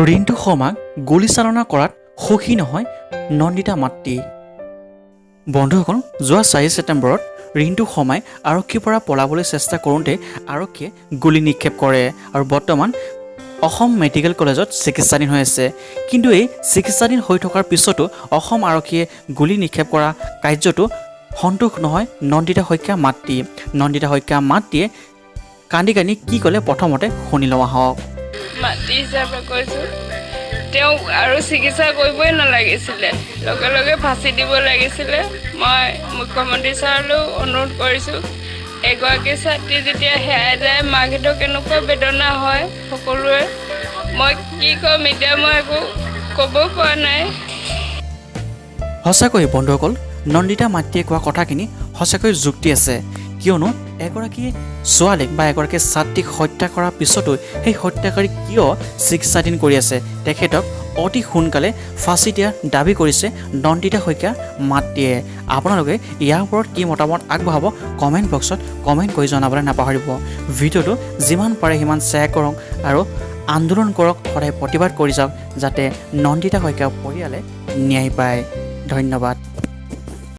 ৰিণ্টু শৰ্মাক গুলীচালনা কৰাত সুখী নহয় নন্দিতা মাতৃ। বন্ধুসকল, যোৱা 4 ছেপ্টেম্বৰত ৰিণ্টু শৰ্মাই আৰক্ষীৰ পৰা পলাবলৈ চেষ্টা কৰোঁতে আৰক্ষীয়ে গুলী নিক্ষেপ কৰে আৰু বৰ্তমান অসম মেডিকেল কলেজত চিকিৎসাধীন হৈ আছে। কিন্তু এই চিকিৎসাধীন হৈ থকাৰ পিছতো অসম আৰক্ষীয়ে গুলী নিক্ষেপ কৰা কাৰ্যটো সন্তোষ নহয় নন্দিতা শইকীয়া মাতৃ। নন্দিতা শইকীয়া মাতৃয়ে কান্দি কান্দি কি ক'লে প্ৰথমতে শুনি লওঁ আহক। মাতৃ হিচাপে কৈছোঁ, তেওঁক আৰু চিকিৎসা কৰিবই নালাগিছিলে, লগে লগে ফাঁচি দিব লাগিছিলে। মই মুখ্যমন্ত্ৰী ছাৰলৈও অনুৰোধ কৰিছোঁ, এগৰাকী ছাত্ৰী যেতিয়া হেৰাই যায় মাকহঁতৰ কেনেকুৱা বেদনা হয় সকলোৰে। মই কি ক'ম এতিয়া, মই একো ক'ব পৰা নাই। সঁচাকৈ বন্ধুসকল, নন্দিতা মাতৃয়ে কোৱা কথাখিনি সঁচাকৈ যুক্তি আছে। কিয়নো এগৰাকী ছোৱালীক বা এগৰাকী ছাত্ৰীক হত্যা কৰাৰ পিছতো সেই হত্যাকাৰী কিয় চিকিৎসাধীন কৰি আছে, তেখেতক অতি সোনকালে ফাঁচি দিয়াৰ দাবী কৰিছে নন্দিতা শইকীয়া মাতৃয়ে। আপোনালোকে ইয়াৰ ওপৰত কি মতামত আগবঢ়াব কমেণ্ট বক্সত কমেণ্ট কৰি জনাবলৈ নাপাহৰিব। ভিডিঅ'টো যিমান পাৰে সিমান শ্বেয়াৰ কৰক আৰু আন্দোলন কৰক, সদায় প্ৰতিবাদ কৰি যাওক যাতে নন্দিতা শইকীয়াৰ পৰিয়ালে ন্যায় পায়। ধন্যবাদ।